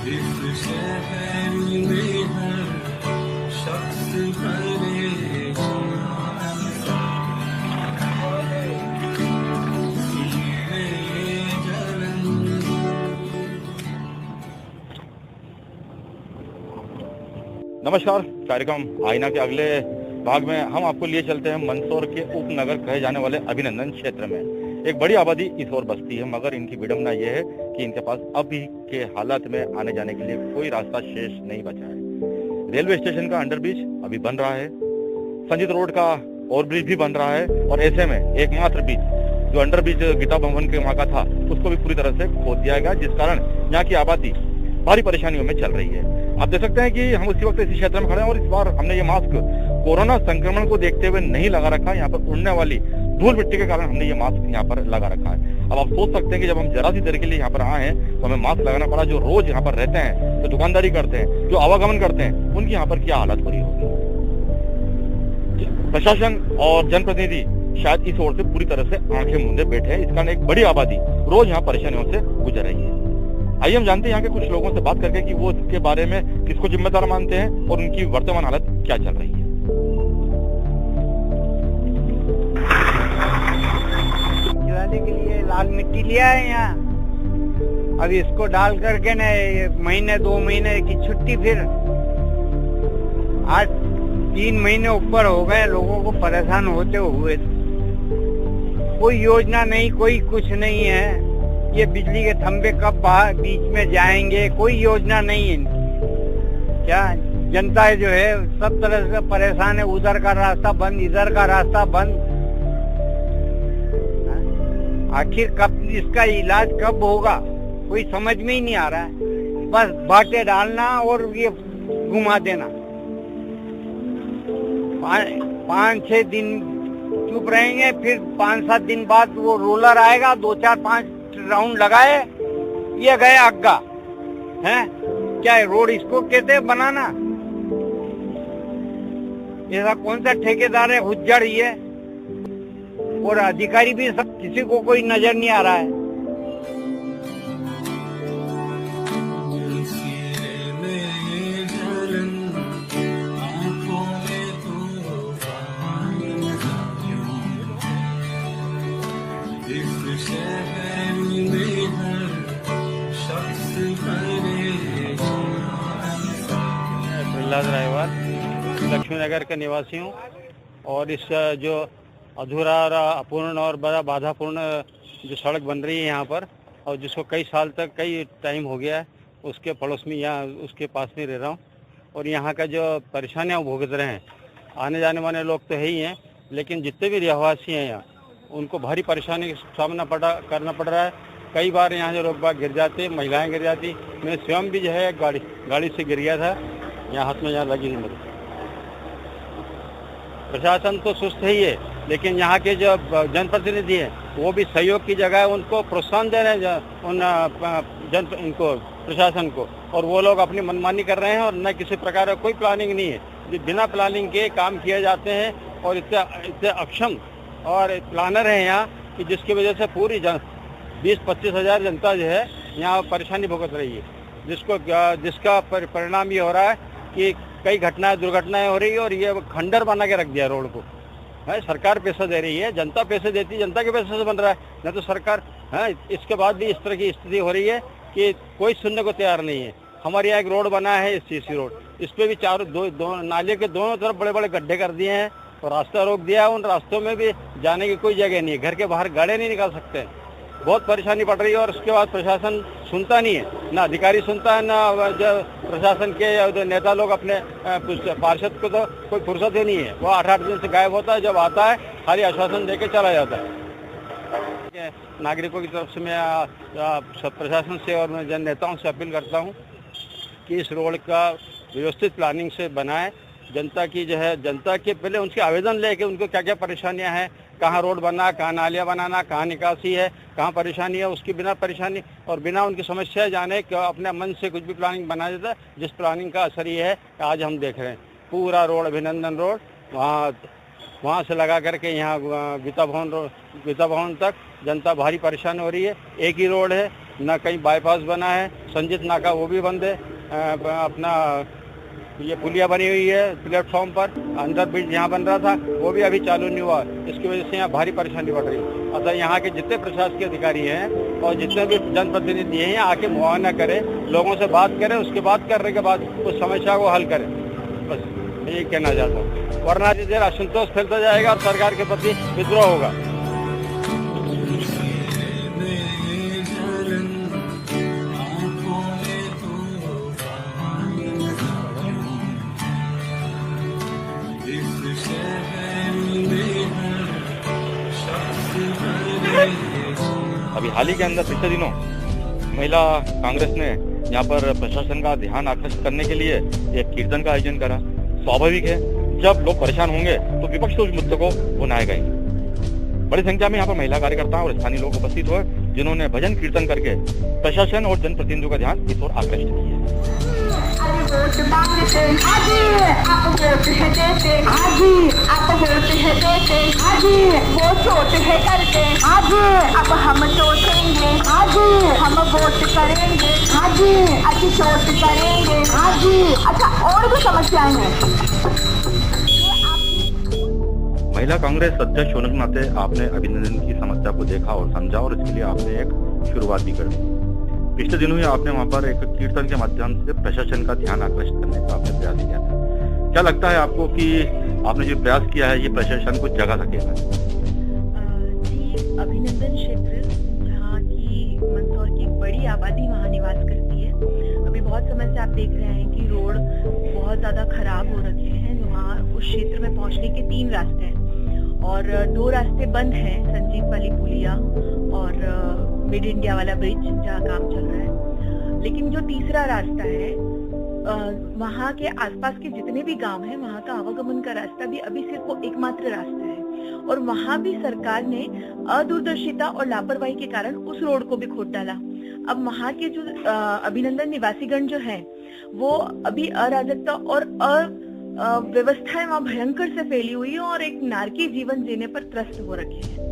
इस शहर में हर शख्स परेशान ये जलन। नमस्कार। कार्यक्रम आईना के अगले भाग में हम आपको लिए चलते हैं मंदसौर के उपनगर कहे जाने वाले अभिनंदन क्षेत्र में। एक बड़ी आबादी इस ओर बसती है, मगर इनकी विडंबना यह है कि इनके पास अभी के हालात में आने जाने के लिए कोई रास्ता शेष नहीं बचा है। रेलवे स्टेशन का अंडरब्रिज अभी बन रहा है, संजीत रोड का ओवरब्रिज भी बन रहा है, और ऐसे में एकमात्र ब्रिज जो अंडरब्रिज गीता भवन के वहां का था उसको भी पूरी तरह से खोद दिया गया, जिस कारण यहाँ की आबादी भारी परेशानियों में चल रही है। आप देख सकते हैं कि हम उसी वक्त इसी क्षेत्र में खड़े हैं और इस बार हमने ये मास्क कोरोना संक्रमण को देखते हुए नहीं लगा रखा। यहाँ पर उड़ने वाली धूल मिट्टी के कारण हमने ये मास्क यहाँ पर लगा रखा है। अब आप सोच सकते हैं कि जब हम जरा सी देर के लिए यहाँ पर आए हैं तो हमें मास्क लगाना पड़ा। जो रोज यहाँ पर रहते हैं, जो दुकानदारी करते हैं, जो आवागमन करते हैं, उनकी यहाँ पर क्या हालत हो रही होगी। प्रशासन और जनप्रतिनिधि शायद इस ओर से पूरी तरह से आंखें मूंदे बैठे हैं। इस कारण एक बड़ी आबादी रोज यहाँ परेशानियों से गुजर रही है। आइए हम जानते हैं यहाँ के कुछ लोगों से बात करके कि वो इसके बारे में किसको जिम्मेदार मानते हैं और उनकी वर्तमान हालत क्या चल रही है। खिलाने के लिए लाल मिट्टी लिया है यहाँ। अब इसको डाल करके न महीने 2 महीने की छुट्टी, फिर आज 3 महीने ऊपर हो गए लोगों को परेशान होते हुए। कोई योजना नहीं, कोई कुछ नहीं है। ये बिजली के खंभे कब बीच में जाएंगे, कोई योजना नहीं है। क्या जनता जो है सब तरह से परेशान है। उधर का रास्ता बंद, इधर का रास्ता बंद। आखिर कब इसका इलाज कब होगा कोई समझ में ही नहीं आ रहा है। बस बाटे डालना और ये घुमा देना। 5-6 दिन चुप रहेंगे, फिर 5-7 दिन बाद वो रोलर आएगा, 2-4-5 राउंड लगाए, ये गए अग्गा है। क्या रोड इसको कहते हैं बनाना? ऐसा कौन सा ठेकेदार है? हुज्जड़ ही है। और अधिकारी भी सब, किसी को कोई नजर नहीं आ रहा है। प्रहलाद रायवाल लक्ष्मी नगर का निवासी हूँ, और इस जो अधूरा और अपूर्ण और बड़ा बाधापूर्ण जो सड़क बन रही है यहाँ पर, और जिसको कई साल तक कई टाइम हो गया है, उसके पड़ोस में यहाँ उसके पास में रह रहा हूँ। और यहाँ का जो परेशानियाँ भुगत रहे हैं, आने जाने वाले लोग तो है ही हैं, लेकिन जितने भी रहवासी हैं यहाँ, उनको भारी परेशानी का सामना करना पड़ रहा है। कई बार यहाँ जो लोग बाग गिर जाते, महिलाएं गिर जाती। मैं स्वयं भी जो है गाड़ी से गिर गया था, यहाँ हाथ में यहाँ लगी नहीं मेरी। प्रशासन तो सुस्त ही है, लेकिन यहाँ के जो जनप्रतिनिधि हैं वो भी सहयोग की जगह उनको प्रोत्साहन दे रहे हैं उन इनको प्रशासन को, और वो लोग अपनी मनमानी कर रहे हैं और न किसी प्रकार का कोई प्लानिंग नहीं है। बिना प्लानिंग के काम किए जाते हैं, और इतने अक्षम और प्लानर हैं यहाँ कि जिसकी वजह से पूरी 20-25 हज़ार जनता जो है यहाँ परेशानी भुगत रही है, जिसका परिणाम ये हो रहा है कि कई दुर्घटनाएं हो रही है। और ये खंडर बना के रख दिया रोड को है। सरकार पैसा दे रही है, जनता पैसे देती है, जनता के पैसे से बन रहा है, न तो सरकार है। इसके बाद भी इस तरह की स्थिति हो रही है कि कोई सुनने को तैयार नहीं है। हमारे यहाँ एक रोड बना है, सीसी रोड, इस पे भी दो नाले के दोनों तरफ बड़े बड़े गड्ढे कर दिए हैं और रास्ता रोक दिया है। उन रास्तों में भी जाने की कोई जगह नहीं है, घर के बाहर गाड़ी नहीं निकाल सकते हैं। बहुत परेशानी पड़ रही है। और उसके बाद प्रशासन सुनता नहीं है, ना अधिकारी सुनता है, ना जो प्रशासन के नेता लोग अपने पार्षद को तो कोई फुर्सत ही नहीं है। वो 8-8 दिन से गायब होता है, जब आता है खाली आश्वासन देके चला जाता है। नागरिकों की तरफ से मैं प्रशासन से और जन नेताओं से अपील करता हूँ कि इस रोड का व्यवस्थित प्लानिंग से बनाए। जनता की जो है, जनता के पहले उनके आवेदन लेके उनको क्या क्या परेशानियां हैं, कहाँ रोड बनना, कहाँ नालियाँ बनाना, कहाँ निकासी है, कहाँ परेशानी है, उसकी बिना परेशानी और बिना उनकी समस्या जाने कि अपने मन से कुछ भी प्लानिंग बना देता है। जिस प्लानिंग का असर ये है आज हम देख रहे हैं, पूरा रोड अभिनंदन रोड वहाँ से लगा करके यहाँ गीता भवन तक जनता भारी परेशान हो रही है। एक ही रोड है, न कहीं बाईपास बना है, संजीत नाका वो भी बंद है, अपना ये पुलिया बनी हुई है प्लेटफॉर्म पर, अंडर ब्रिज यहाँ बन रहा था वो भी अभी चालू नहीं हुआ। इसकी वजह से यहाँ भारी परेशानी बढ़ रही है। अतः यहाँ के जितने प्रशासकीय अधिकारी हैं और जितने भी जनप्रतिनिधि हैं यहाँ आके मुआयना करें, लोगों से बात करें, उसके बाद करने के बाद उस समस्या को हल करें। बस यही कहना चाहता हूँ, वरना जिस देर असंतोष फैलता जाएगा और सरकार के प्रति विद्रोह होगा। अभी हाल ही के अंदर पिछले दिनों महिला कांग्रेस ने यहाँ पर प्रशासन का ध्यान आकर्षित करने के लिए एक कीर्तन का आयोजन करा। स्वाभाविक है, जब लोग परेशान होंगे तो विपक्ष तो उस मुद्दे को उठाएगा ही। बड़ी संख्या में यहाँ पर महिला कार्यकर्ता और स्थानीय लोग उपस्थित हुए, जिन्होंने भजन कीर्तन करके प्रशासन और जनप्रतिनिधियों का ध्यान इस ओर आकर्षित किया। वोट मांगते हाजी, आप वोट है देते हाजी, आप वोट है देते हाजी, वो चोट है करते हाजी, अब हम सोचेंगे हाजी, हम वोट करेंगे हाजी, अच्छी चोट करेंगे हाजी। अच्छा, और भी समस्याएं हैं। महिला कांग्रेस अध्यक्ष होने के नाते आपने अभिनंदन की समस्या को देखा और समझा, और इसके लिए आपने एक शुरुआत भी कर दी। पिछले दिनों ही आपने वहां पर एक कीर्तन के माध्यम से प्रशासन का ध्यान आकर्षित करने का आपने प्रयास किया था। क्या लगता है आपको कि आपने जो प्रयास किया है ये प्रशासन को जगा सकेगा? जी, अभिनंदन क्षेत्र जहाँ की मंदसौर की बड़ी आबादी वहाँ निवास करती है। अभी बहुत समय से आप देख रहे हैं कि रोड बहुत ज्यादा खराब हो रखे हैं। वहाँ उस क्षेत्र में पहुँचने के 3 रास्ते हैं और 2 रास्ते बंद हैं, संजीत वाली पुलिया और मिड इंडिया वाला ब्रिज जहाँ काम चल रहा है। लेकिन जो तीसरा रास्ता है, वहाँ के आसपास के जितने भी गांव हैं, वहाँ का आवागमन का रास्ता भी अभी सिर्फ एकमात्र रास्ता है और वहाँ भी सरकार ने अदूरदर्शिता और लापरवाही के कारण उस रोड को भी खोद डाला। अब वहाँ के जो अभिनंदन निवासीगण जो हैं, वो अभी अराजकता और व्यवस्थाएं वहाँ भयंकर से फैली हुई है और एक नारकी जीवन जीने पर त्रस्त हो रखे हैं।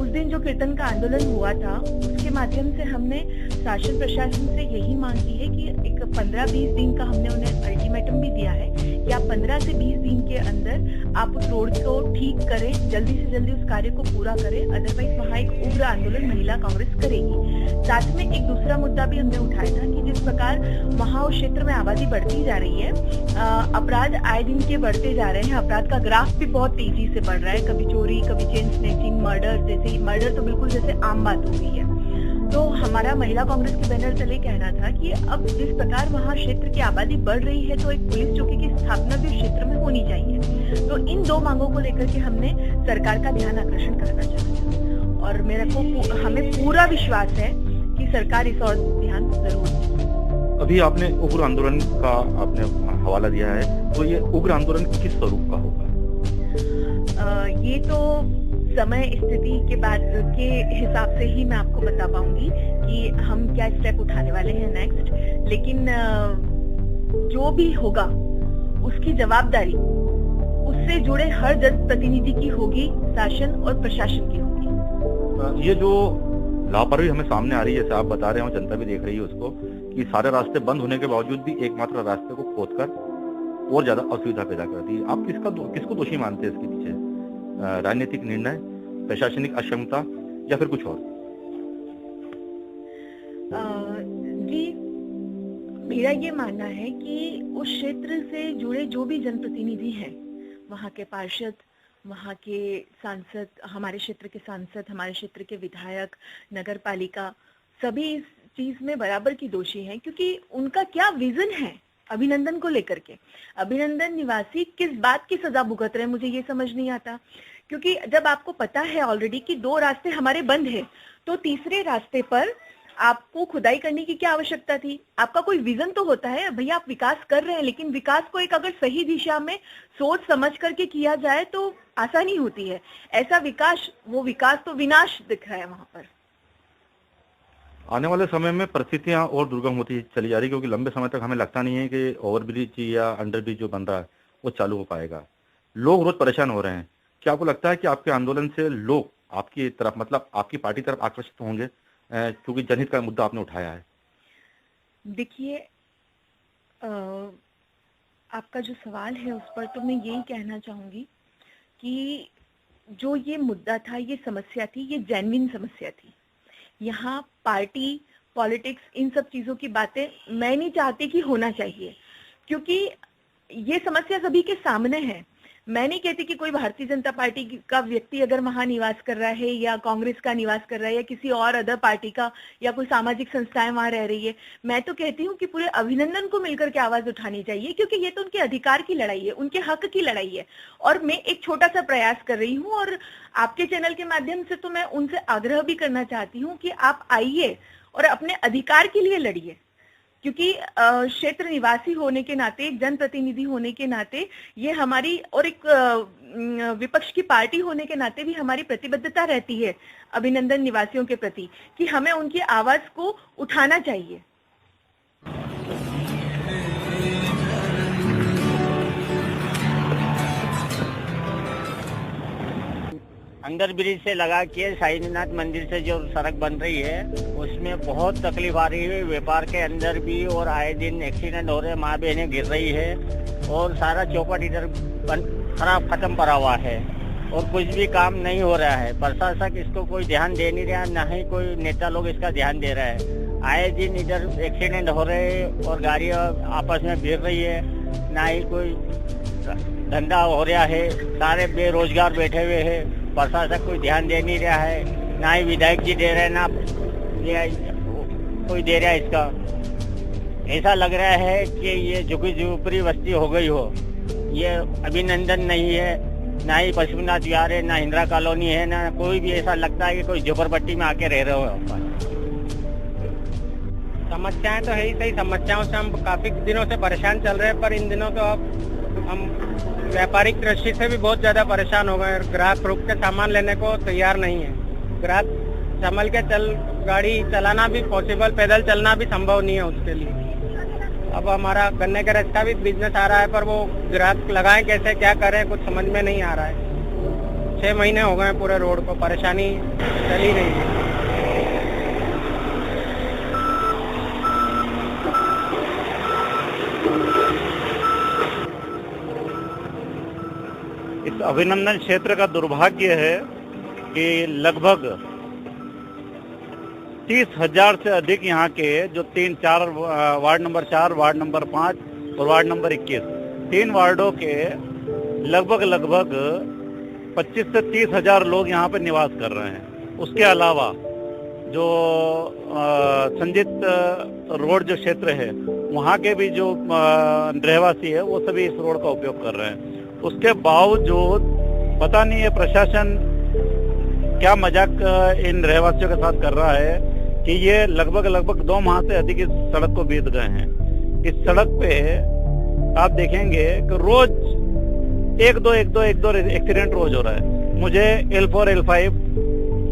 उस दिन जो कीर्तन का आंदोलन हुआ था, उसके माध्यम से हमने शासन प्रशासन से यही मांग की है कि एक 15-20 दिन का हमने उन्हें अल्टीमेटम भी दिया है कि आप 15 से 20 दिन के अंदर आप उस रोड को ठीक करें, जल्दी से जल्दी उस कार्य को पूरा करें, अदरवाइज वहाँ एक उग्र आंदोलन महिला कांग्रेस करेगी। साथ में एक दूसरा मुद्दा भी हमने उठाया था कि जिस प्रकार वहाँ उस क्षेत्र में आबादी बढ़ती जा रही है, अपराध आए दिन के बढ़ते जा रहे हैं, अपराध का ग्राफ भी बहुत तेजी से बढ़ रहा है, कभी चोरी, कभी चेन स्नैचिंग, मर्डर तो बिल्कुल जैसे आम बात हो गई है। तो हमारा महिला कांग्रेस के बैनर तले कहना था कि अब जिस प्रकार वहाँ क्षेत्र की आबादी बढ़ रही है तो एक पुलिस चौकी की स्थापना भी उस क्षेत्र में होनी चाहिए। तो इन 2 मांगों को लेकर के हमने सरकार का ध्यान आकर्षण करना चाहा और हमें पूरा विश्वास है कि सरकार इस और ध्यान जरूर देगी। अभी आपने उग्र आंदोलन का आपने हवाला दिया है, तो ये उग्र आंदोलन किस स्वरूप का होगा? ये तो समय स्थिति के बाद के हिसाब से ही मैं आपको बता पाऊंगी कि हम क्या स्टेप उठाने वाले हैं नेक्स्ट। लेकिन जो भी होगा उसकी जवाबदारी उससे जुड़े हर जनप्रतिनिधि की होगी, शासन और प्रशासन की होगी। ये जो लापरवाही हमें सामने आ रही है, जैसे आप बता रहे हो, जनता भी देख रही है उसको, कि सारे रास्ते बंद होने के बावजूद भी एकमात्र रास्ते को खोदकर और ज्यादा असुविधा पैदा कर दी। आप किसको दोषी मानते हैं इसके पीछे? राजनीतिक निर्णय, प्रशासनिक अक्षमता या फिर कुछ और? जी, मेरा ये मानना है कि उस क्षेत्र से जुड़े जो भी जनप्रतिनिधि हैं, वहाँ के पार्षद, वहाँ के सांसद, हमारे क्षेत्र के सांसद, हमारे क्षेत्र के विधायक, नगर पालिका, सभी इस चीज में बराबर की दोषी हैं, क्योंकि उनका क्या विजन है अभिनंदन को लेकर के। अभिनंदन निवासी किस बात की सजा भुगत रहे हैं, मुझे ये समझ नहीं आता। क्योंकि जब आपको पता है ऑलरेडी कि 2 रास्ते हमारे बंद हैं, तो तीसरे रास्ते पर आपको खुदाई करने की क्या आवश्यकता थी? आपका कोई विजन तो होता है भैया, आप विकास कर रहे हैं, लेकिन विकास को एक अगर सही दिशा में सोच समझ करके किया जाए तो आसानी होती है। ऐसा विकास तो विनाश दिख रहा है वहां पर। आने वाले समय में परिस्थितियां और दुर्गम होती चली जा रही, क्योंकि लंबे समय तक हमें लगता नहीं है कि ओवरब्रिज या अंडरब्रिज जो बन रहा है वो चालू हो पाएगा। लोग रोज परेशान हो रहे हैं। क्या आपको लगता है कि आपके आंदोलन से लोग आपकी तरफ, मतलब आपकी पार्टी तरफ आकर्षित होंगे क्योंकि जनहित का मुद्दा आपने उठाया है। देखिए, आपका जो सवाल है उस पर तो मैं यही कहना चाहूँगी कि जो ये मुद्दा था, ये समस्या थी, ये जेन्युइन समस्या थी। यहाँ पार्टी, पॉलिटिक्स, इन सब चीज़ों की बातें मैं नहीं चाहती कि होना चाहिए, क्योंकि ये समस्या सभी के सामने है। मैं नहीं कहती कि कोई भारतीय जनता पार्टी का व्यक्ति अगर वहाँ निवास कर रहा है या कांग्रेस का निवास कर रहा है या किसी और अदर पार्टी का या कोई सामाजिक संस्थाएं वहाँ रह रही है, मैं तो कहती हूँ कि पूरे अभिनंदन को मिलकर के आवाज उठानी चाहिए, क्योंकि ये तो उनके अधिकार की लड़ाई है, उनके हक की लड़ाई है। और मैं एक छोटा सा प्रयास कर रही हूँ और आपके चैनल के माध्यम से तो मैं उनसे आग्रह भी करना चाहती हूँ कि आप आइए और अपने अधिकार के लिए लड़िए, क्योंकि क्षेत्र निवासी होने के नाते, एक जनप्रतिनिधि होने के नाते ये हमारी, और एक विपक्ष की पार्टी होने के नाते भी हमारी प्रतिबद्धता रहती है अभिनंदन निवासियों के प्रति कि हमें उनकी आवाज को उठाना चाहिए। अंडर ब्रिज से लगा के साईनाथ मंदिर से जो सड़क बन रही है उसमें बहुत तकलीफ आ रही है। व्यापार के अंदर भी और आए दिन एक्सीडेंट हो रहे हैं, माँ बहनें गिर रही है और सारा चौपट इधर खराब खत्म पड़ा हुआ है और कुछ भी काम नहीं हो रहा है। प्रशासक इसको कोई ध्यान दे नहीं रहा, ना ही कोई नेता लोग इसका ध्यान दे रहा है। आए दिन इधर एक्सीडेंट हो रहे हैं और गाड़ियाँ आपस में भिड़ रही है, ना ही कोई धंधा हो रहा है, सारे बेरोजगार बैठे हुए हैं। प्रशासक कोई ध्यान दे नहीं रहा है, ना ही विधायक जी दे रहे हैं, ना कोई दे रहा है इसका। ऐसा लग रहा है कि ये झुकी झोपड़ी बस्ती हो गई हो। ये अभिनंदन नहीं है, ना ही पशुपतिनाथ विहार है, ना इंदिरा कॉलोनी है, ना कोई भी। ऐसा लगता है कि कोई झोपड़पट्टी में आके रह रहे हो। समस्याएं तो है ही सही, समस्याओं से हम काफी दिनों से परेशान चल रहे हैं, पर इन दिनों तो अब हम व्यापारिक दृष्टि से भी बहुत ज्यादा परेशान हो गए। ग्राहक रुक के सामान लेने को तैयार नहीं है। ग्राहक संभल के गाड़ी चलाना भी पॉसिबल, पैदल चलना भी संभव नहीं है उसके लिए। अब हमारा गन्ने का रास्ता भी बिजनेस आ रहा है, पर वो ग्राहक लगाएं कैसे, क्या करें, कुछ समझ में नहीं आ रहा है। 6 महीने हो गए पूरे रोड को, परेशानी चल ही रही है। इस अभिनंदन क्षेत्र का दुर्भाग्य है कि लगभग 30,000 से अधिक यहाँ के जो 3-4 वार्ड नंबर 4, वार्ड नंबर 5 और वार्ड नंबर 21, 3 वार्डों के लगभग 25 से 30,000 लोग यहाँ पे निवास कर रहे हैं। उसके अलावा जो संजित रोड जो क्षेत्र है वहाँ के भी जो रहवासी है वो सभी इस रोड का उपयोग कर रहे हैं। उसके बावजूद पता नहीं है प्रशासन क्या मजाक इन रहवासियों के साथ कर रहा है कि ये लगभग 2 माह से अधिक इस सड़क को बीत गए हैं। इस सड़क पे आप देखेंगे कि रोज एक दो एक्सीडेंट रोज हो रहा है। मुझे L4 L5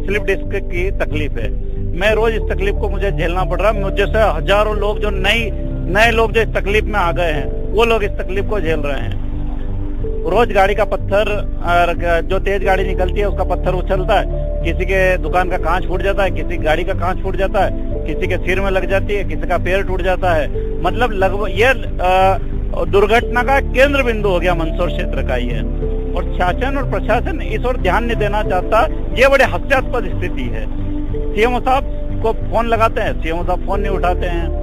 स्लिप डिस्क की तकलीफ है, मैं रोज इस तकलीफ को मुझे झेलना पड़ रहा है। मुझे जैसे हजारों लोग जो नए लोग जो इस तकलीफ में आ गए हैं वो लोग इस तकलीफ को झेल रहे हैं। रोज गाड़ी का पत्थर, जो तेज गाड़ी निकलती है उसका पत्थर उछलता है, किसी के दुकान का कांच फूट जाता है, किसी गाड़ी का कांच फूट जाता है, किसी के सिर में लग जाती है, किसी का पैर टूट जाता है। मतलब लगभग ये दुर्घटना का केंद्र बिंदु हो गया मंदसौर क्षेत्र का ये। और शासन और प्रशासन इस ओर ध्यान नहीं देना चाहता। ये बड़े हास्यास्पद स्थिति है। सीएमओ साहब को फोन लगाते हैं, सीएमओ साहब फोन नहीं उठाते हैं।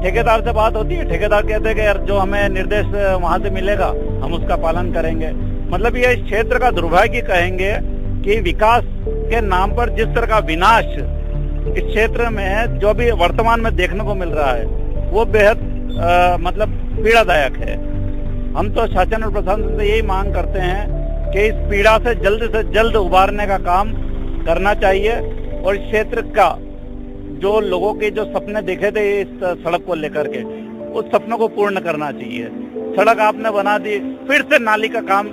ठेकेदार से बात होती है, ठेकेदार कहते हैं कि यार जो हमें निर्देश वहां से मिलेगा हम उसका पालन करेंगे। मतलब ये इस क्षेत्र का दुर्भाग्य कहेंगे कि विकास के नाम पर जिस तरह का विनाश इस क्षेत्र में जो भी वर्तमान में देखने को मिल रहा है वो बेहद मतलब पीड़ादायक है। हम तो शासन और प्रशासन से यही मांग करते हैं कि इस पीड़ा से जल्द उबारने का काम करना चाहिए और इस क्षेत्र का जो लोगों के जो सपने देखे थे इस सड़क को लेकर के, उस सपनों को पूर्ण करना चाहिए। सड़क आपने बना दी, फिर से नाली का काम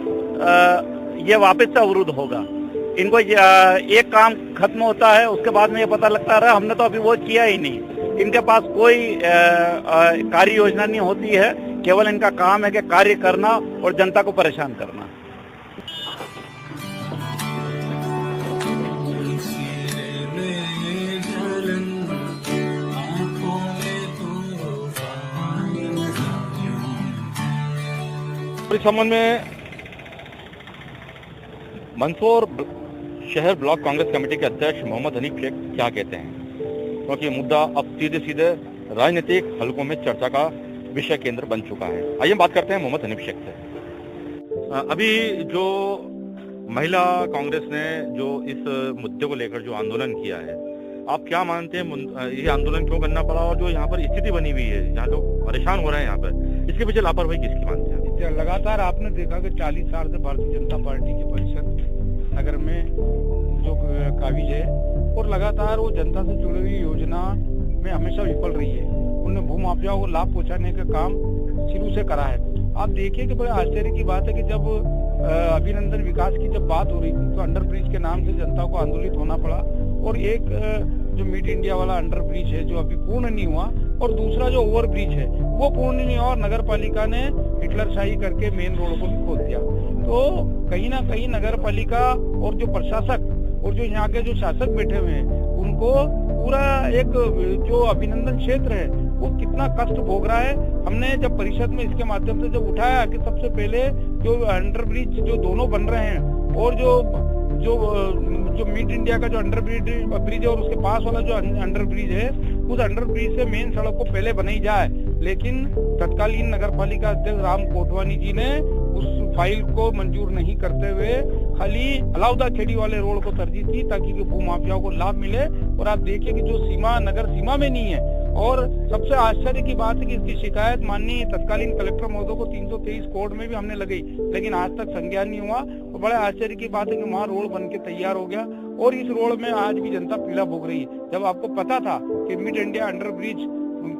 ये वापस से अवरुद्ध होगा। इनको एक काम खत्म होता है उसके बाद में ये पता लगता है हमने तो अभी वो किया ही नहीं। इनके पास कोई कार्य योजना नहीं होती है, केवल इनका काम है कि कार्य करना और जनता को परेशान करना। सिर में जलन इस संबंध में मंदसौर शहर ब्लॉक कांग्रेस कमेटी के अध्यक्ष मोहम्मद हनीफ शेख क्या कहते हैं, क्योंकि मुद्दा अब सीधे सीधे राजनीतिक हलकों में चर्चा का विषय केंद्र बन चुका है। आइए बात करते हैं मोहम्मद हनीफ शेख से। अभी जो महिला कांग्रेस ने जो इस मुद्दे को लेकर जो आंदोलन किया है, आप क्या मानते हैं ये आंदोलन क्यों करना पड़ा, और जो यहाँ पर स्थिति बनी हुई है जहाँ लोग परेशान हो रहे हैं यहाँ पर, इसके पीछे लापरवाही किसकी मानते हैं? लगातार आपने देखा कि 40 साल से भारतीय जनता पार्टी की परिषद नगर में जो काबिज है और लगातार वो जनता से जुड़ी हुई योजना में हमेशा विफल रही है। उन्होंने भूमाफियाओं को लाभ पहुंचाने का काम शुरू से करा है। आप देखिए कि बड़े आश्चर्य की बात है कि जब अभिनंदन विकास की जब बात हो रही थी तो अंडर ब्रिज के नाम से जनता को आंदोलित होना पड़ा, और एक जो मिड इंडिया वाला अंडर ब्रिज है जो अभी पूर्ण नहीं हुआ, और दूसरा जो ओवर ब्रिज है वो पूर्ण नहीं हुआ, और नगर पालिका ने हिटलरशाही करके मेन रोड को भी खोल दिया। तो कहीं ना कहीं नगर पालिका और जो प्रशासक और जो यहाँ के जो शासक बैठे हुए हैं उनको पूरा एक जो अभिनंदन क्षेत्र है वो कितना कष्ट भोग रहा है। हमने जब परिषद में इसके माध्यम से जब उठाया कि सबसे पहले जो अंडर ब्रिज जो दोनों बन रहे हैं और जो मिड इंडिया का जो अंडर ब्रिज है और उसके पास वाला जो अंडर ब्रिज है, उस अंडर ब्रिज से मेन सड़क को पहले बनाई जाए, लेकिन तत्कालीन नगर पालिका अध्यक्ष राम कोटवानी जी ने उस फाइल को मंजूर नहीं करते हुए खाली अलाउदा खेड़ी वाले रोड को तरजीह दी ताकि भूमाफियाओं को लाभ मिले। और आप देखिए कि जो सीमा नगर सीमा में नहीं है, और सबसे आश्चर्य की बात है कि इसकी शिकायत माननीय तत्कालीन कलेक्टर महोदय को 323 कोड में भी हमने लगाई, लेकिन आज तक संज्ञान नहीं हुआ। तो बड़े आश्चर्य की बात है कि वहाँ रोड बन के तैयार हो गया और इस रोड में आज भी जनता पीड़ा भोग रही है। जब आपको पता था कि मिड इंडिया अंडर ब्रिज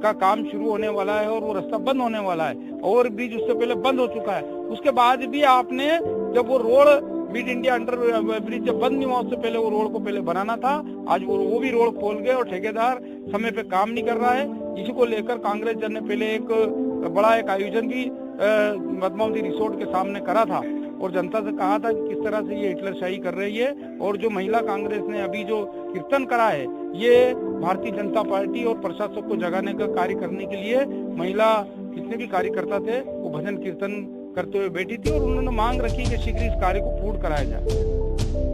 का काम शुरू होने वाला है और वो रास्ता बंद होने वाला है, ओवर ब्रिज उससे पहले बंद हो चुका है, उसके बाद भी आपने जब वो road mid India under bridge जब बंद नहीं हुआ उससे पहले वो रोड को पहले बनाना था। आज वो भी रोड खोल गए और ठेकेदार समय पे काम नहीं कर रहा है। इसी को लेकर कांग्रेस जन ने पहले एक बड़ा एक आयोजन भी पद्मावती रिसोर्ट के सामने करा था और जनता से कहा था कि किस तरह से ये हिटलरशाही कर रही है। और जो महिला कांग्रेस ने अभी जो कीर्तन करा है, ये भारतीय जनता पार्टी और प्रशासक को जगाने का कार्य करने के लिए महिला जितने भी कार्यकर्ता थे वो भजन कीर्तन करते हुए बैठी थी और उन्होंने मांग रखी कि शीघ्र इस कार्य को पूर्ण कराया जाए।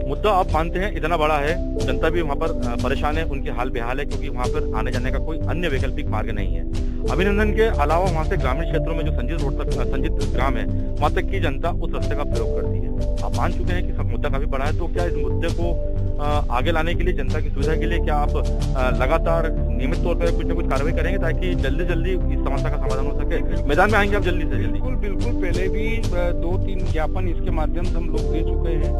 मुद्दा आप मानते हैं इतना बड़ा है, जनता भी वहाँ पर परेशान है, उनके हाल बेहाल है, क्योंकि वहाँ पर आने जाने का कोई अन्य वैकल्पिक मार्ग नहीं है। अभिनंदन के अलावा वहाँ से ग्रामीण क्षेत्रों में जो संजित ग्राम है वहाँ तक की जनता उस रास्ते का प्रयोग करती है। आप मान चुके हैं कि सब मुद्दा काफी बड़ा है, तो क्या इस मुद्दे को आगे लाने के लिए, जनता की सुविधा के लिए क्या आप लगातार नियमित तौर पर कुछ न कुछ कार्रवाई करेंगे ताकि जल्दी जल्दी इस समस्या का समाधान हो सके? मैदान में आएंगे आप जल्दी से जल्दी? बिल्कुल पहले भी 2-3 ज्ञापन इसके माध्यम से हम लोग दे चुके हैं।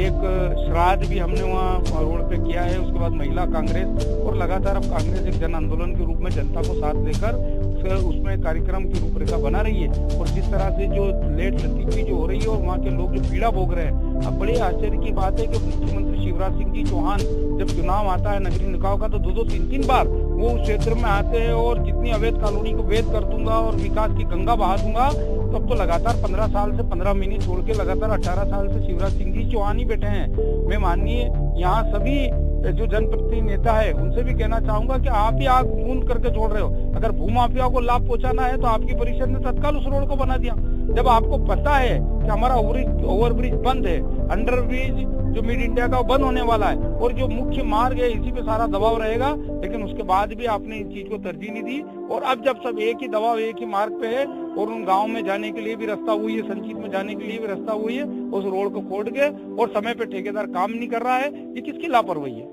एक श्राद्ध भी हमने वहाँ रोड पे किया है, उसके बाद महिला कांग्रेस, और लगातार अब कांग्रेस एक जन आंदोलन के रूप में जनता को साथ लेकर उसमें कार्यक्रम की रूपरेखा बना रही है। और जिस तरह से जो लेट लतीफी जो हो रही है और वहाँ के लोग जो पीड़ा भोग रहे हैं, अब बड़ी आश्चर्य की बात है कि मुख्यमंत्री शिवराज सिंह जी चौहान जब चुनाव आता है नगरीय निकाय का तो 2-3 बार वो उस क्षेत्र में आते हैं और जितनी अवैध कॉलोनी को वैध कर दूंगा और विकास की गंगा बहा दूंगा। तब तो लगातार 15 साल से 15 महीने छोड़ के लगातार 18 साल से शिवराज सिंह जी चौहान ही बैठे हैं। मैं माननीय यहाँ सभी जो जनप्रतिनिधि नेता है उनसे भी कहना चाहूंगा कि आप ही आग बूंद करके छोड़ रहे हो। अगर भूमाफिया को लाभ पहुंचाना है तो आपकी परिषद ने तत्काल उस रोड को बना दिया। जब आपको पता है कि हमारा ओवर ब्रिज बंद है, अंडर ब्रिज जो मिड इंडिया का बंद होने वाला है और जो मुख्य मार्ग है इसी पे सारा दबाव रहेगा, लेकिन उसके बाद भी आपने इस चीज को तरजीह नहीं दी। और अब जब सब एक ही दबाव एक ही मार्ग पे है और उन गाँव में जाने के लिए भी रास्ता हुई है, संचित में जाने के लिए भी रास्ता हुई है, उस रोड को खोद के और समय पे ठेकेदार काम नहीं कर रहा है, ये किसकी लापरवाही है?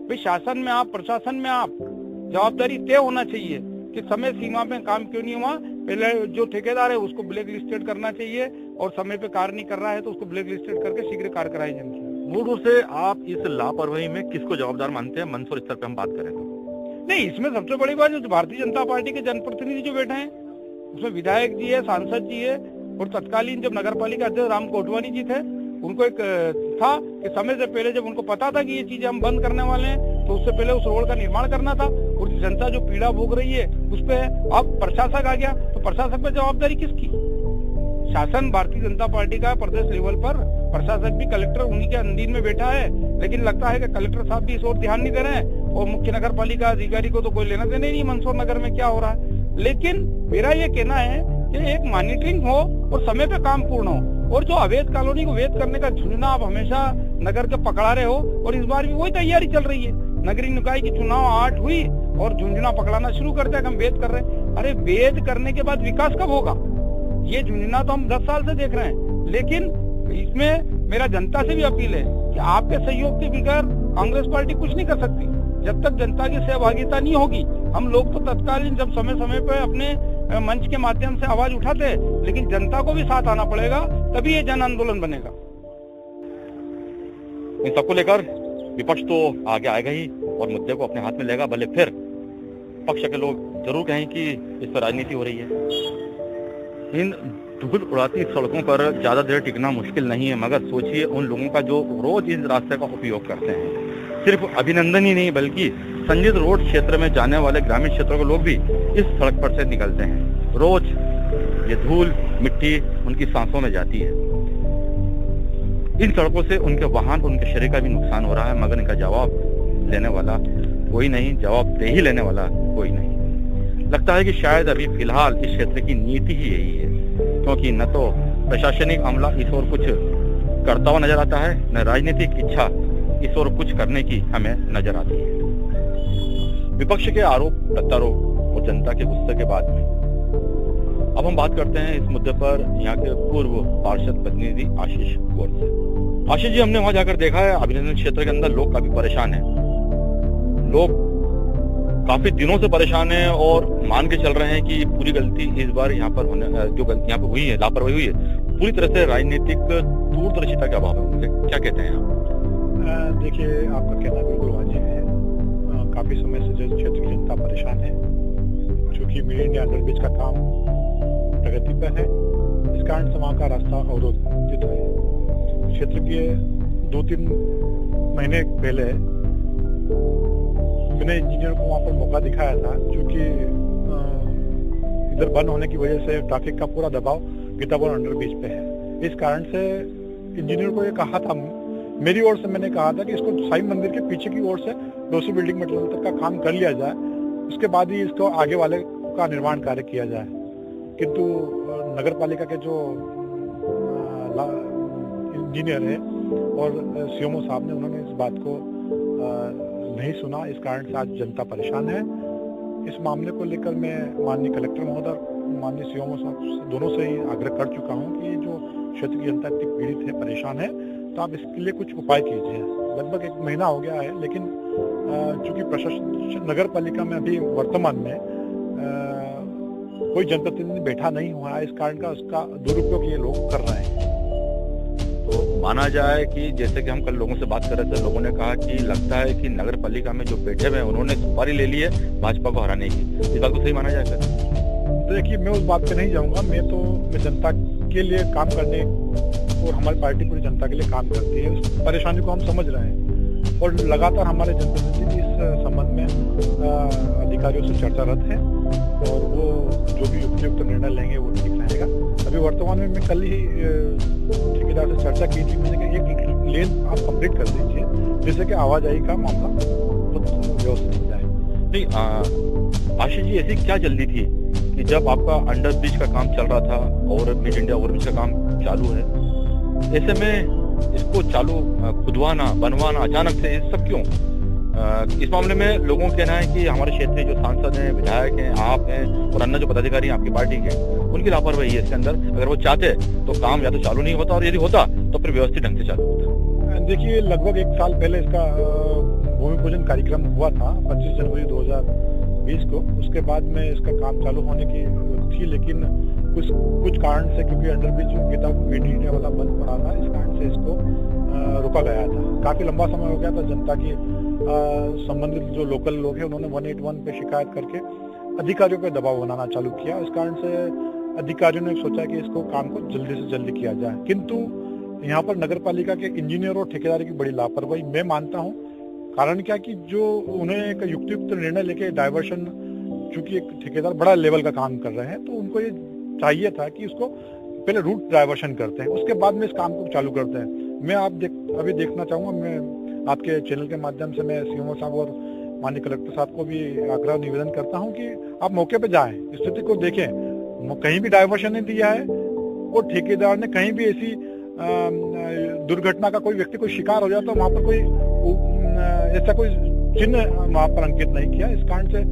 भाई शासन में आप, प्रशासन में आप, जवाबदारी तय होना चाहिए कि समय सीमा में काम क्यों नहीं हुआ। पहले जो ठेकेदार है उसको ब्लैक लिस्टेड करना चाहिए और समय पे कार्य नहीं कर रहा है तो उसको ब्लैक लिस्टेड करके शीघ्र कार्य कराई जानी चाहिए। मूल रूप से आप इस लापरवाही में किसको जवाबदार मानते हैं? मंदसौर स्तर पे हम बात करें तो नहीं, इसमें सबसे बड़ी बात जो भारतीय जनता पार्टी के जनप्रतिनिधि जो बैठे हैं उसमें विधायक जी है, सांसद जी है, और तत्कालीन जब नगर पालिका अध्यक्ष राम कोटवानी जी थे, उनको एक था कि समय से पहले जब उनको पता था कि ये चीजें हम बंद करने वाले हैं तो उससे पहले उस रोड का निर्माण करना था। और जनता जो पीड़ा भोग रही है उस पे अब प्रशासक आ गया, तो प्रशासक पे जवाबदारी किसकी? शासन भारतीय जनता पार्टी का प्रदेश लेवल पर, प्रशासक भी कलेक्टर उन्हीं के अधीन में बैठा है, लेकिन लगता है कि कलेक्टर साहब भी इस ओर ध्यान नहीं दे रहे हैं और मुख्य नगर पालिका अधिकारी को तो कोई लेना देना ही नहीं मंदसौर नगर में क्या हो रहा है। लेकिन मेरा ये कहना है कि एक मॉनिटरिंग हो और समय पे काम पूर्ण हो, और जो अवैध कॉलोनी को वैध करने का झुंझुना आप हमेशा नगर के पकड़ा रहे हो, और इस बार भी वही तैयारी चल रही है। नगरीय निकाय की चुनाव 8 हुई और झुंझुना पकड़ाना शुरू करते हैं कि हम वेद कर रहे हैं। अरे वेद करने के बाद विकास कब होगा? ये झुंझुना तो हम 10 साल से देख रहे हैं, लेकिन इसमें मेरा जनता से भी अपील है कि आपके सहयोग के बगैर कांग्रेस पार्टी कुछ नहीं कर सकती। जब तक जनता की सहभागिता नहीं होगी, हम लोग तो तत्कालीन जब समय समय पर अपने मंच के माध्यम से आवाज उठाते हैं, लेकिन जनता को भी साथ आना पड़ेगा, तभी ये जन आंदोलन बनेगा। इन सबको लेकर विपक्ष तो आगे आएगा ही और मुद्दे को अपने हाथ में लेगा, भले फिर पक्ष के लोग जरूर कहें कि इस पर राजनीति हो रही है। इन धूल उड़ाती सड़कों पर ज्यादा देर टिकना मुश्किल नहीं है, मगर सोचिए उन लोगों का जो रोज इस रास्ते का उपयोग करते हैं। सिर्फ अभिनंदन ही नहीं बल्कि संजीत रोड क्षेत्र में जाने वाले ग्रामीण क्षेत्रों के लोग भी इस सड़क पर से निकलते हैं। रोज ये धूल मिट्टी उनकी सांसों में जाती है। इन सड़कों से उनके वाहन उनके शरीर का भी नुकसान हो रहा है, मगर इनका जवाब लेने वाला कोई नहीं, जवाबदेही लेने वाला कोई नहीं। लगता है कि शायद अभी फिलहाल इस क्षेत्र की नीति ही यही है, क्योंकि न तो प्रशासनिक अमला इस ओर कुछ करता हुआ नजर आता है, न राजनीतिक इच्छा इस ओर कुछ करने की हमें नजर आती है। विपक्ष के आरोप प्रत्यारोप और जनता के गुस्से के बाद में अब हम बात करते हैं इस मुद्दे पर यहाँ के पूर्व पार्षद प्रतिनिधि आशीष गौर से। आशीष जी, हमने वहां जाकर देखा है अभिनंदन क्षेत्र के अंदर लोग काफी परेशान हैं। लोग काफी दिनों से परेशान हैं और मान के चल रहे हैं कि पूरी गलती इस बार यहाँ पर होने जो गलती यहाँ पर हुई है, लापरवाही हुई है, पूरी तरह से राजनीतिक दूरदर्शिता के अभाव है। उनके क्या कहते हैं आप? देखिए, आपका कहना बिल्कुल वाजिब है। काफी समय से जो क्षेत्र की जनता परेशान है, चूंकि मिड इंडिया अंडरब्रिज का काम प्रगति पर है, इस कारण से वहाँ का रास्ता अवरोधित है। क्षेत्र के 2-3 महीने पहले मैंने इंजीनियर को वहाँ पर मौका दिखाया था, क्योंकि इधर बंद होने की वजह से ट्रैफिक का पूरा दबाव गीतापुर अंडरब्रिज पे है। इस कारण से इंजीनियर को ये कहा था, मेरी ओर से मैंने कहा था कि इसको साई मंदिर के पीछे की ओर से दोषी बिल्डिंग मटेरियल तक का काम कर लिया जाए, उसके बाद ही इसको आगे वाले का निर्माण कार्य किया जाए। किंतु नगर पालिका के जो इंजीनियर है और सीएमओ साहब ने, उन्होंने इस बात को नहीं सुना। इस कारण से आज जनता परेशान है। इस मामले को लेकर मैं माननीय कलेक्टर महोदय, माननीय सीएमओ साहब दोनों से ही आग्रह कर चुका हूं कि जो क्षेत्र की जनता इतनी पीड़ित है, परेशान है, तो आप इसके लिए कुछ उपाय कीजिए। लगभग 1 महीना हो गया है, लेकिन चूंकि प्रशासन नगर पालिका में अभी वर्तमान में कोई जनप्रतिनिधि बैठा नहीं हुआ है, इस कारण का उसका दुरुपयोग ये लोग कर रहे हैं। तो माना जाए कि जैसे कि हम कल लोगों से बात कर रहे थे, लोगों ने कहा कि लगता है कि नगर पालिका में जो बैठे हुए हैं उन्होंने सुपारी ले ली है भाजपा को हराने की। इस बात को सही माना जाए सर? देखिए, मैं उस बात पे नहीं जाऊंगा। मैं जनता के लिए काम करने, और हमारी पार्टी पूरी जनता के लिए काम करती है। उस परेशानी को हम समझ रहे हैं और लगातार हमारे जनप्रतिनिधि इस संबंध में अधिकारियों से चर्चारत है, और वो जो भी उपयुक्त निर्णय लेंगे वो ठीक रहेगा। अभी वर्तमान में मैं कल ही ठेकेदार से चर्चा की थी। मैंने कहा एक लेन आप कंप्लीट कर दीजिए, जिससे कि आवाजाही का मामला बहुत व्यवस्थित हो जाए। नहीं, आशीष जी, ऐसी क्या जल्दी थी कि जब आपका अंडर ब्रिज का काम चल रहा था और मिड इंडिया ओवरब्रिज का काम चालू है, ऐसे में इसको चालू खुदवाना बनवाना अचानक से, ये सब क्यों? इस मामले में लोगों का कहना है कि हमारे क्षेत्रीय जो सांसद हैं, विधायक हैं, आप हैं और अन्य जो पदाधिकारी हैं आपकी पार्टी के, उनकी लापरवाही है इसके अंदर। अगर वो चाहते तो काम या तो चालू नहीं होता, और यदि होता तो फिर व्यवस्थित ढंग से चालू होता। देखिए, लगभग 1 साल पहले इसका भूमि पूजन कार्यक्रम हुआ था 25 जनवरी 2020 को। उसके बाद में इसका काम चालू होने की थी, लेकिन कुछ कारण से, क्योंकि अंडरब्रिज मिड इंडिया वाला बंद पड़ा था, इस कारण से इसको रोका गया था। काफी लंबा समय हो गया था। जनता की संबंधित जो लोकल लोग हैं, उन्होंने 181 पे शिकायत करके अधिकारियों पे दबाव बनाना चालू किया। इस कारण से अधिकारियों ने सोचा कि इसको काम को जल्दी से जल्दी किया जाए, किंतु यहाँ पर नगर पालिका के इंजीनियर और ठेकेदार की बड़ी लापरवाही मैं मानता हूँ। कारण क्या कि जो उन्हें एक युक्त निर्णय लेके डाइवर्शन, चूंकि एक ठेकेदार बड़ा लेवल का काम कर रहे हैं, तो उनको ये चाहिए था कि उसको पहले रूट डाइवर्शन करते हैं, उसके बाद में इस काम को चालू करते हैं। मैं अभी देखना चाहूंगा, मैं आपके चैनल के माध्यम से मैं सीएमओ साहब और माननीय कलेक्टर साहब को भी आग्रह निवेदन करता हूं कि आप मौके पे जाएं, स्थिति को देखें। कहीं भी डाइवर्शन नहीं दिया है और ठेकेदार ने कहीं भी ऐसी दुर्घटना का कोई व्यक्ति कोई शिकार हो जाता तो वहां पर कोई ऐसा कोई चिन्ह वहां पर अंकित नहीं किया। इस कारण से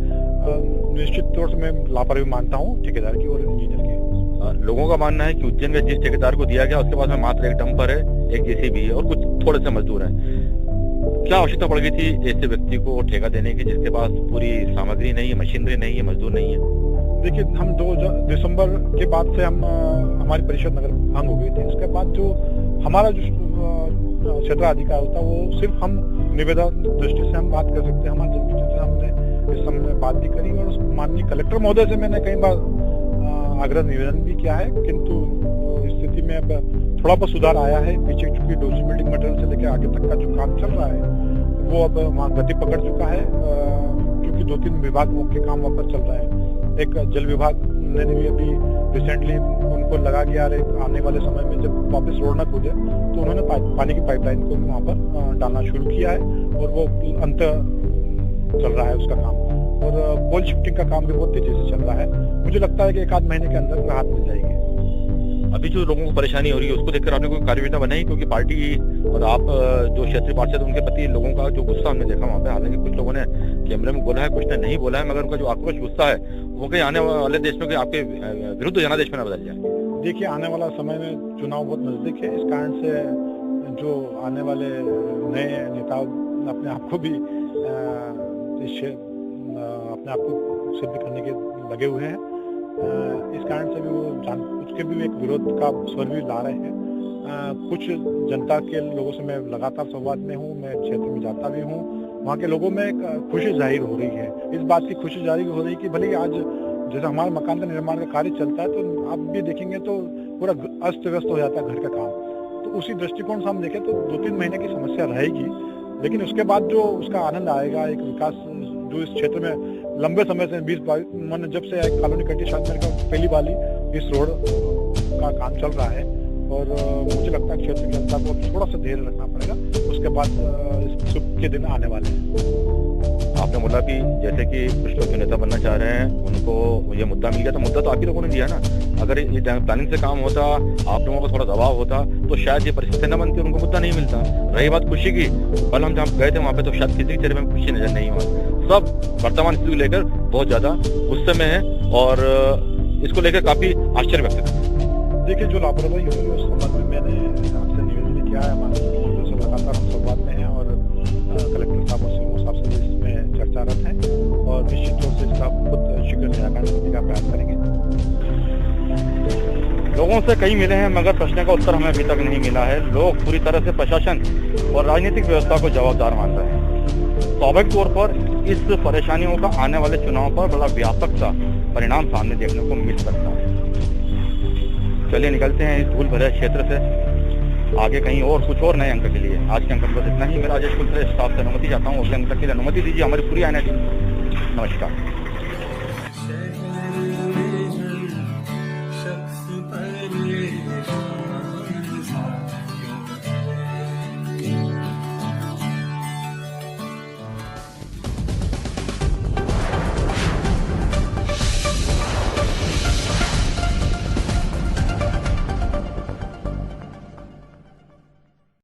निश्चित तौर से मैं लापरवाही मानता हूँ ठेकेदार की और इंजीनियर की। लोगों का मानना है कि उज्जैन में जिस ठेकेदार को दिया गया उसके पास में मात्र एक डंपर है, एक जेसीबी है और कुछ थोड़े से मजदूर हैं। क्या आवश्यकता पड़ गई थी ऐसे व्यक्ति को ठेका देने की जिसके पास पूरी सामग्री नहीं है, मशीनरी नहीं है, मजदूर नहीं है? देखिए, हम 2 दिसंबर के बाद से हमारी परिषद नगर भंग हो गई थी। उसके बाद जो हमारा जो क्षेत्राधिकार होता है वो सिर्फ हम निवेदन दृष्टि से हम बात कर सकते हैं। हमारे जनप्रतिनिधि से हमने इस समय बात भी करी और माननीय कलेक्टर महोदय से मैंने कई बार आग्रह निवेदन भी किया है, किंतु स्थिति में अब थोड़ा बहुत सुधार आया है। पीछे चूंकि डोजिंग बिल्डिंग मटेरियल से लेकर आगे तक का जो काम चल रहा है वो अब वहाँ गति पकड़ चुका है, क्योंकि 2-3 विभागों के काम वहाँ पर चल रहे हैं। एक जल विभाग ने भी अभी रिसेंटली उनको लगा कि यार आने वाले समय में जब वापस रोड न कूदे तो उन्होंने पानी की पाइपलाइन को भी वहाँ पर डालना शुरू किया है और वो अंत चल रहा है उसका काम। और पोल शिफ्टिंग का काम भी बहुत तेजी से चल रहा है। मुझे लगता है कि 1-आध महीने के अंदर राहत मिल जाएगी। अभी जो लोगों को परेशानी हो रही है उसको देखकर आपने कोई कार्ययोजना बनाई? क्योंकि पार्टी और आप जो क्षेत्रीय पार्षद उनके प्रति लोगों का जो गुस्सा हमने देखा वहाँ पे, हालांकि कुछ लोगों ने कैमरे में बोला है, कुछ ने नहीं बोला है, मगर उनका जो आक्रोश गुस्सा है वो कहीं आने वाले देश में आपके विरुद्ध जनादेश में न बदल जाए। देखिए, आने वाला समय में चुनाव बहुत नजदीक है। इस कारण से जो आने वाले नए नेता अपने आप को भी अपने आप को सिद्ध करने के लगे हुए हैं। इस कारण से भी वो जानबूझ के भी एक विरोध का स्वर भी ला रहे हैं। कुछ जनता के लोगों से मैं लगातार संवाद में हूँ, मैं क्षेत्र में जाता भी हूँ। वहाँ के लोगों में एक खुशी जाहिर हो रही है। इस बात की खुशी जाहिर हो रही है कि भले ही आज जैसे हमारे मकान का निर्माण का कार्य चलता है तो आप भी देखेंगे तो पूरा अस्त व्यस्त हो जाता है घर का काम। तो उसी दृष्टिकोण से हम देखें तो 2-3 महीने की समस्या रहेगी, लेकिन उसके बाद जो उसका आनंद आएगा, एक विकास जो इस क्षेत्र में लंबे समय से 20-22 मैंने जब से कॉलोनी कटी शायद मेरे को पहली बारी इस रोड का काम चल रहा है और मुझे लगता है क्षेत्र की जनता को थोड़ा सा धैर्य रखना पड़ेगा। उसके बाद सुख के दिन आने वाले हैं। आपने बोला कि जैसे कि कुछ लोग जो नेता बनना चाह रहे हैं उनको ये मुद्दा मिल गया, तो मुद्दा तो आप ही लोगों ने दिया ना। अगर ये प्लानिंग से काम होता, आप लोगों को थोड़ा दबाव होता तो शायद ये परिस्थिति न बनती, उनको मुद्दा नहीं मिलता। रही बात खुशी की, कल हम जहाँ गए थे वहाँ पे तो शायद किसी के चेहरे में खुशी नजर नहीं हुआ। सब वर्तमान स्थिति को लेकर बहुत ज्यादा गुस्से में है और इसको लेकर काफी आश्चर्य व्यक्त करते हैं। देखिए, जो लापरवाही हुई उस संबंध में मैंने आपसे निवेदन किया है। हमारे लगातार हम संवाद में हैं और कलेक्टर साहब से इसमें चर्चारत हैं और निश्चित तौर से इसका खुद शीघ्र निराकरण करने का प्रयास करेंगे। लोगों से कई मिले हैं मगर प्रश्न का उत्तर हमें अभी तक नहीं मिला है। लोग पूरी तरह से प्रशासन और राजनीतिक व्यवस्था को जवाबदार मान रहे हैं। स्वाभाविक तौर पर इस परेशानियों का आने वाले चुनाव पर बड़ा व्यापक सा परिणाम सामने देखने को मिल सकता है। चलिए निकलते हैं इस धूल भरे क्षेत्र से आगे कहीं और कुछ और नए अंक के लिए। आज के अंक बस इतना ही। मेरा राजेश कुलकर्णी स्टाफ से अनुमति चाहता हूँ। अगले अंक तक के लिए अनुमति दीजिए हमारी पूरी आईएनए टीम। नमस्कार।